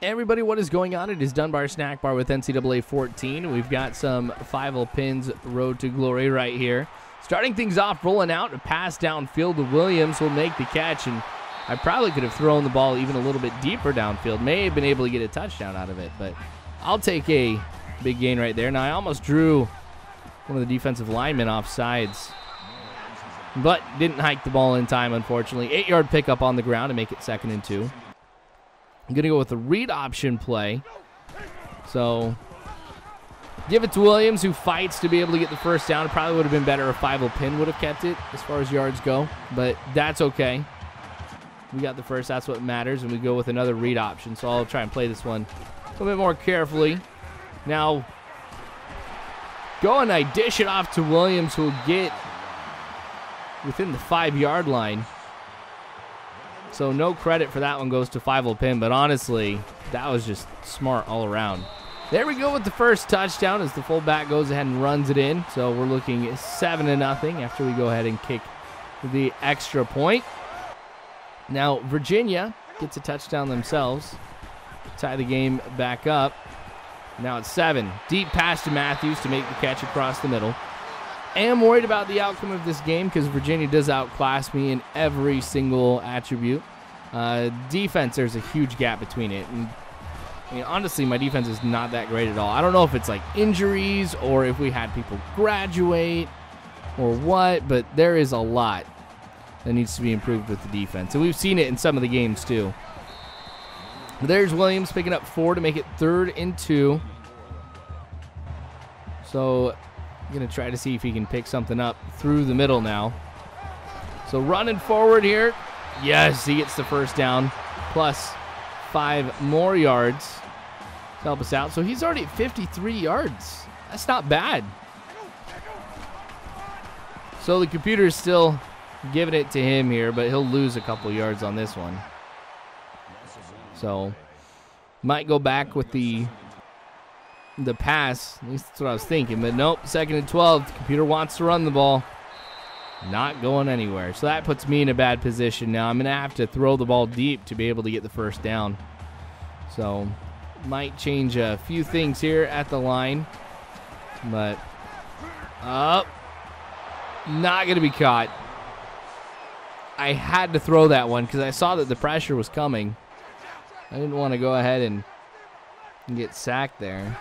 Everybody, what is going on? It is Dunbar Snackbar with NCAA 14. We've got some Fievel pins road to glory right here. Starting things off, rolling out, a pass downfield to Williams will make the catch, and I probably could have thrown the ball even a little bit deeper downfield. May have been able to get a touchdown out of it, but I'll take a big gain right there. Now, I almost drew one of the defensive linemen off sides, but didn't hike the ball in time, unfortunately. 8-yard pickup on the ground to make it 2nd and 2. I'm going to go with a read option play. So, give it to Williams, who fights to be able to get the first down. It probably would have been better if Fievel pin would have kept it as far as yards go, but that's okay. We got the first, that's what matters, and we go with another read option. So I'll try and play this one a little bit more carefully. Now, go and I dish it off to Williams, who will get within the 5-yard line. So no credit for that one goes to Fievel pin, but honestly, that was just smart all around. There we go with the first touchdown as the fullback goes ahead and runs it in. So we're looking 7-0 after we go ahead and kick the extra point. Now Virginia gets a touchdown themselves, tie the game back up. Now it's 7. Deep pass to Matthews to make the catch across the middle. I am worried about the outcome of this game because Virginia does outclass me in every single attribute. Defense, there's a huge gap between it. And, I mean, honestly, my defense is not that great at all. I don't know if it's like injuries or if we had people graduate or what, but there is a lot that needs to be improved with the defense. And we've seen it in some of the games too. But there's Williams picking up 4 to make it 3rd and 2. So I'm going to try to see if he can pick something up through the middle now. So running forward here. Yes, he gets the first down. Plus 5 more yards to help us out. So he's already at 53 yards. That's not bad. So the computer is still giving it to him here, but he'll lose a couple yards on this one. So might go back with the pass. At least that's what I was thinking. But nope, 2nd and 12. The computer wants to run the ball. Not going anywhere. So that puts me in a bad position now. I'm going to have to throw the ball deep to be able to get the first down. So might change a few things here at the line. But not going to be caught. I had to throw that one because I saw that the pressure was coming. I didn't want to go ahead and get sacked there.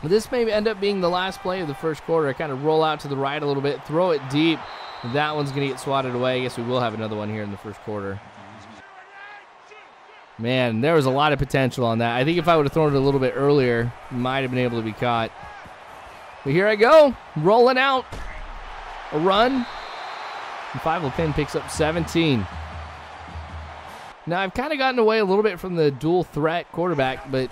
But this may end up being the last play of the first quarter. I kind of roll out to the right a little bit, throw it deep. That one's going to get swatted away. I guess we will have another one here in the first quarter. Man, there was a lot of potential on that. I think if I would have thrown it a little bit earlier, might have been able to be caught. But here I go, rolling out. A run. And Fievel pin picks up 17. Now, I've kind of gotten away a little bit from the dual threat quarterback, but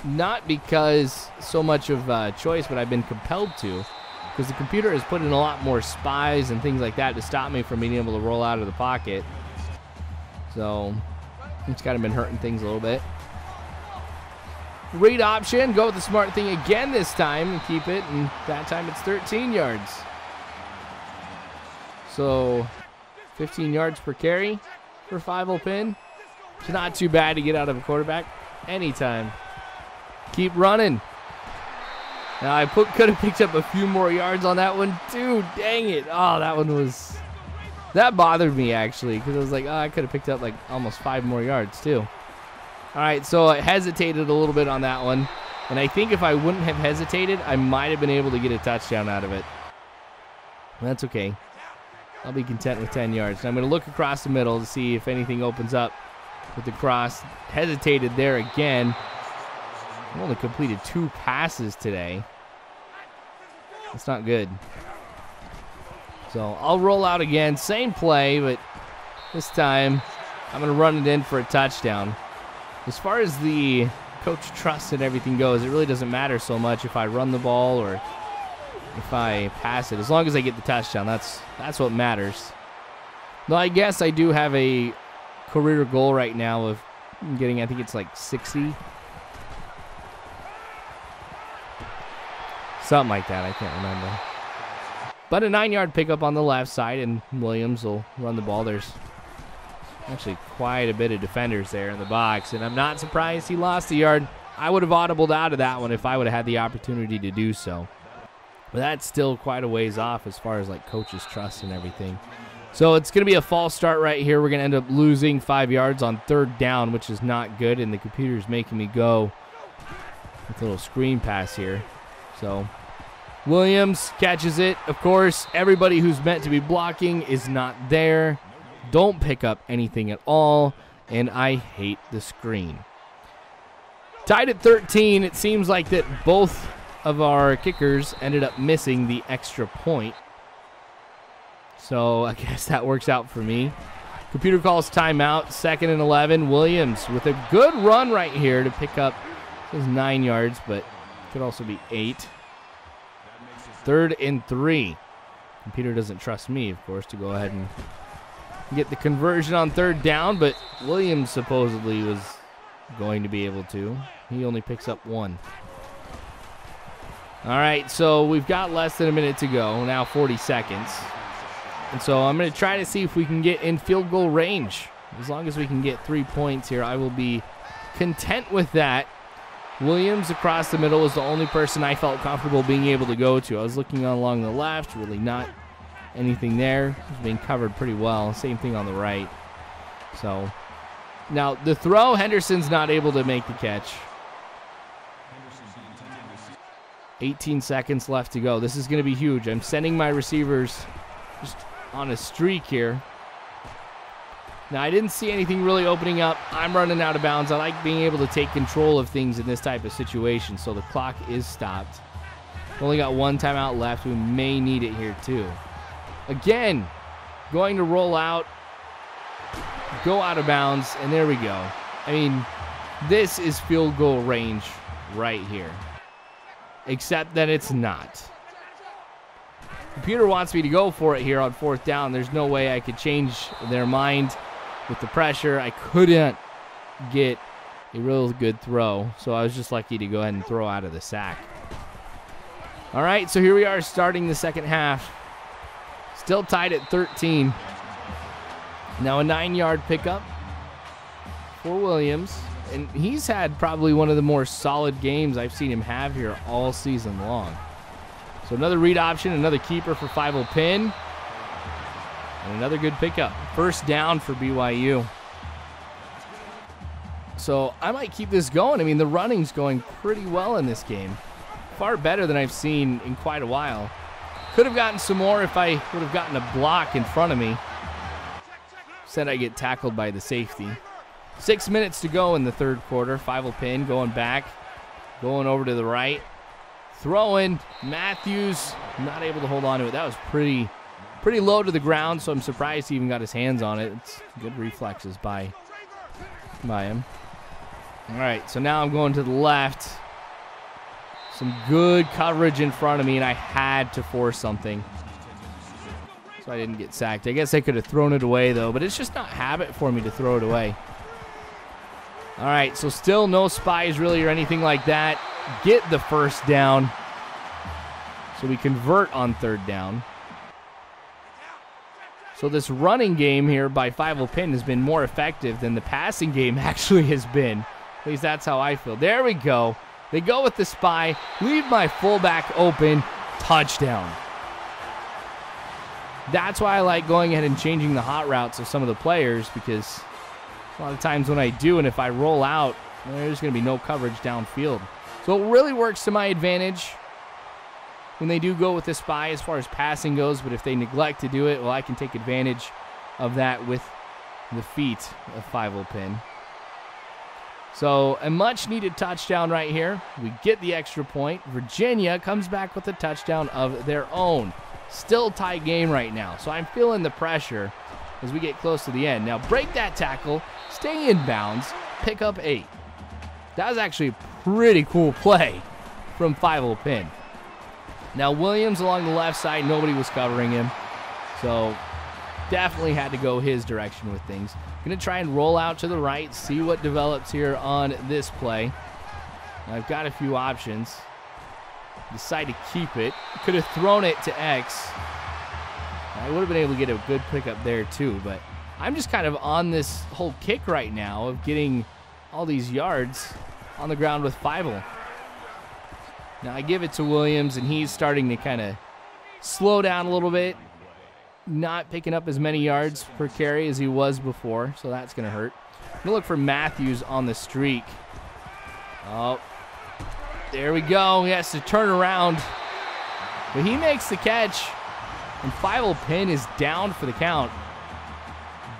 not because so much of choice, but I've been compelled to, because the computer has put in a lot more spies and things like that to stop me from being able to roll out of the pocket. So it's kind of been hurting things a little bit. Read option, go with the smart thing again this time and keep it, and that time it's 13 yards. So 15 yards per carry for Fievel pin. It's not too bad to get out of a quarterback anytime. Keep running. Now I could have picked up a few more yards on that one too. Dang it. Oh, that bothered me actually, because I was like, oh, I could have picked up like almost 5 more yards too. All right, so I hesitated a little bit on that one, and I think if I wouldn't have hesitated, I might have been able to get a touchdown out of it. That's okay. I'll be content with 10 yards. Now I'm going to look across the middle to see if anything opens up with the cross. Hesitated there again. I've only completed 2 passes today. That's not good. So I'll roll out again. Same play, but this time I'm going to run it in for a touchdown. As far as the coach trust and everything goes, it really doesn't matter so much if I run the ball or if I pass it. As long as I get the touchdown, that's what matters. Though I guess I do have a career goal right now of getting, I think it's like 60. Something like that, I can't remember. But a 9-yard pickup on the left side, and Williams will run the ball. There's Actually, quite a bit of defenders there in the box, and I'm not surprised he lost a yard. I would have audibled out of that one if I would have had the opportunity to do so. But that's still quite a ways off as far as like coaches' trust and everything. So it's going to be a false start right here. We're going to end up losing 5 yards on 3rd down, which is not good, and the computer's making me go with a little screen pass here. So Williams catches it. Of course, everybody who's meant to be blocking is not there. Don't pick up anything at all, and I hate the screen. Tied at 13, it seems like that both of our kickers ended up missing the extra point. So I guess that works out for me. Computer calls timeout, 2nd and 11. Williams with a good run right here to pick up his 9 yards, but could also be 8. 3rd and 3. Computer doesn't trust me, of course, to go ahead and get the conversion on 3rd down, but Williams supposedly was going to be able to. He only picks up 1. All right, so we've got less than a minute to go, now 40 seconds. And so I'm going to try to see if we can get in field goal range. As long as we can get 3 points here, I will be content with that. Williams across the middle was the only person I felt comfortable being able to go to. I was looking along the left, really not anything there. It was being covered pretty well. Same thing on the right. So now the throw, Henderson's not able to make the catch. 18 seconds left to go. This is going to be huge. I'm sending my receivers just on a streak here. Now, I didn't see anything really opening up. I'm running out of bounds. I like being able to take control of things in this type of situation, so the clock is stopped. Only got 1 timeout left. We may need it here, too. Again, going to roll out, go out of bounds, and there we go. I mean, this is field goal range right here, except that it's not. Computer wants me to go for it here on 4th down. There's no way I could change their mind with the pressure. I couldn't get a real good throw, so I was just lucky to go ahead and throw out of the sack. All right, so here we are starting the 2nd half. Still tied at 13. Now a 9-yard pickup for Williams, and he's had probably one of the more solid games I've seen him have here all season long. So another read option, another keeper for Fievel pin, and another good pickup. 1st down for BYU. So I might keep this going. I mean, the running's going pretty well in this game. Far better than I've seen in quite a while. Could have gotten some more if I would have gotten a block in front of me. Said I get tackled by the safety. 6 minutes to go in the 3rd quarter. Fievel pin going back, going over to the right. Throwing, Matthews not able to hold on to it. That was pretty low to the ground, so I'm surprised he even got his hands on it. It's good reflexes by him. All right, so now I'm going to the left. Some good coverage in front of me, and I had to force something, so I didn't get sacked. I guess I could have thrown it away, though, but it's just not habit for me to throw it away. All right, so still no spies really or anything like that. Get the 1st down. So we convert on 3rd down. So this running game here by Fievel pin has been more effective than the passing game actually has been. At least that's how I feel. There we go. They go with the spy. Leave my fullback open. Touchdown. That's why I like going ahead and changing the hot routes of some of the players, because a lot of times when I do, and if I roll out, there's going to be no coverage downfield. So it really works to my advantage when they do go with the spy as far as passing goes, but if they neglect to do it, well, I can take advantage of that with the feet of Fievel pin. So a much-needed touchdown right here. We get the extra point. Virginia comes back with a touchdown of their own. Still tie game right now, so I'm feeling the pressure as we get close to the end. Now break that tackle, stay in bounds, pick up 8. That was actually a pretty cool play from Fievel pin. Now Williams along the left side, nobody was covering him, so definitely had to go his direction with things. Going to try and roll out to the right, see what develops here on this play. Now, I've got a few options. Decide to keep it. Could have thrown it to X. I would have been able to get a good pickup there too, but I'm just kind of on this whole kick right now of getting all these yards on the ground with Fievel. Now I give it to Williams, and he's starting to kind of slow down a little bit. Not picking up as many yards per carry as he was before, so that's going to hurt. I'm going to look for Matthews on the streak. Oh, there we go. He has to turn around. But he makes the catch, and Fievel pin is down for the count.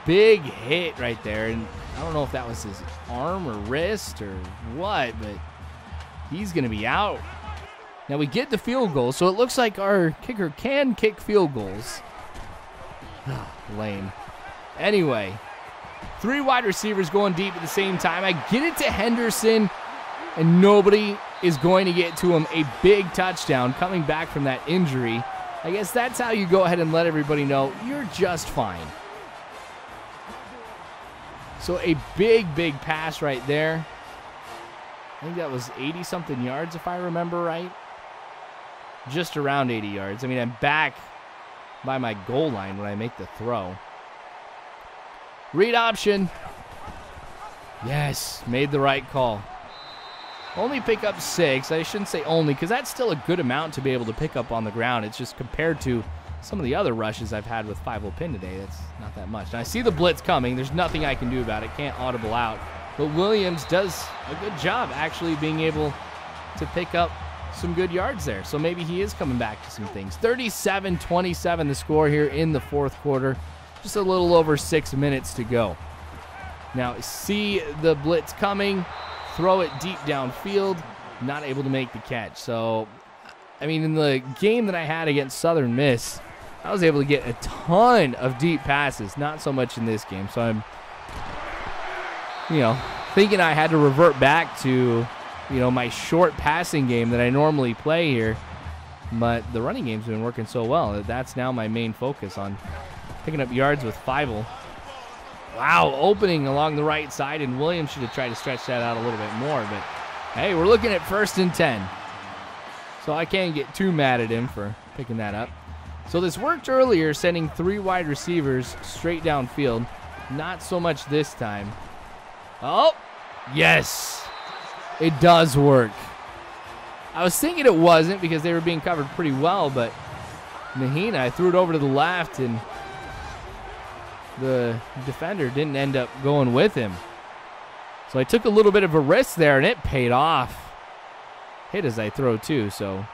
Big hit right there, and I don't know if that was his arm or wrist or what, but he's going to be out. Now we get the field goal, so it looks like our kicker can kick field goals. Lame. Anyway, 3 wide receivers going deep at the same time. I get it to Henderson, and nobody is going to get to him. A big touchdown coming back from that injury. I guess that's how you go ahead and let everybody know you're just fine. So a big, big pass right there. I think that was 80-something yards if I remember right. Just around 80 yards. I mean, I'm back by my goal line when I make the throw. Read option. Yes, made the right call. Only pick up 6. I shouldn't say only, because that's still a good amount to be able to pick up on the ground. It's just compared to some of the other rushes I've had with Fievel pin today, that's not that much. Now I see the blitz coming. There's nothing I can do about it. Can't audible out. But Williams does a good job actually being able to pick up some good yards there. So maybe he is coming back to some things. 37-27 the score here in the fourth quarter. Just a little over 6 minutes to go. Now see the blitz coming. Throw it deep downfield. Not able to make the catch. So, I mean, in the game that I had against Southern Miss, I was able to get a ton of deep passes. Not so much in this game. So I'm, thinking I had to revert back to my short passing game that I normally play here. But the running game's been working so well. That's now my main focus on picking up yards with Fievel. Wow, opening along the right side, and Williams should have tried to stretch that out a little bit more. But, hey, we're looking at 1st and 10. So I can't get too mad at him for picking that up. So this worked earlier, sending 3 wide receivers straight downfield. Not so much this time. Oh, yes. It does work. I was thinking it wasn't because they were being covered pretty well, but Mahina, I threw it over to the left, and the defender didn't end up going with him. So I took a little bit of a risk there, and it paid off. Hit as I throw, too, so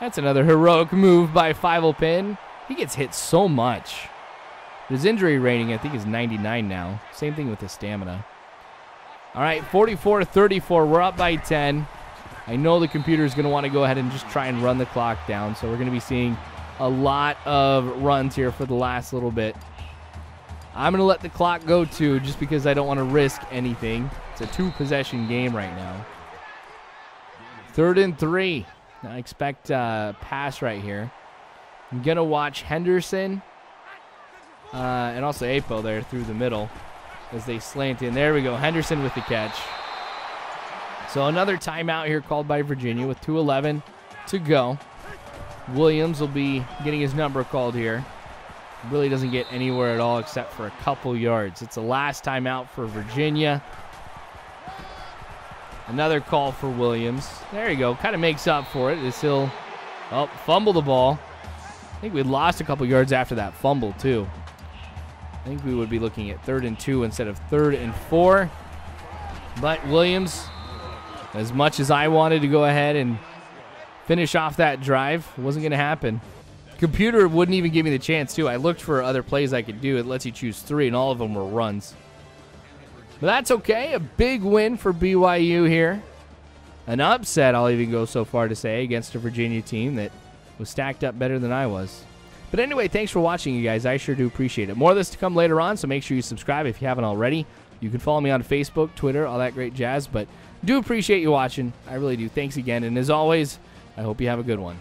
that's another heroic move by Fievel pin. He gets hit so much. His injury rating, I think, is 99 now. Same thing with his stamina. All right, 44-34. We're up by 10. I know the computer is going to want to go ahead and just try and run the clock down, so we're going to be seeing a lot of runs here for the last little bit. I'm going to let the clock go, too, just because I don't want to risk anything. It's a 2-possession game right now. 3rd and 3. Now I expect a pass right here. I'm going to watch Henderson and also Apo there through the middle as they slant in. There we go. Henderson with the catch. So another timeout here called by Virginia with 2:11 to go. Williams will be getting his number called here. Really doesn't get anywhere at all except for a couple yards. It's the last timeout for Virginia. Another call for Williams. There you go. Kind of makes up for it as he'll fumble the ball. I think we lost a couple yards after that fumble, too. I think we would be looking at 3rd and 2 instead of 3rd and 4. But Williams, as much as I wanted to go ahead and finish off that drive, it wasn't going to happen. Computer wouldn't even give me the chance, too. I looked for other plays I could do. It lets you choose 3, and all of them were runs. But that's okay. A big win for BYU here. An upset, I'll even go so far to say, against a Virginia team that was stacked up better than I was. But anyway, thanks for watching, you guys. I sure do appreciate it. More of this to come later on, so make sure you subscribe if you haven't already. You can follow me on Facebook, Twitter, all that great jazz. But do appreciate you watching. I really do. Thanks again. And as always, I hope you have a good one.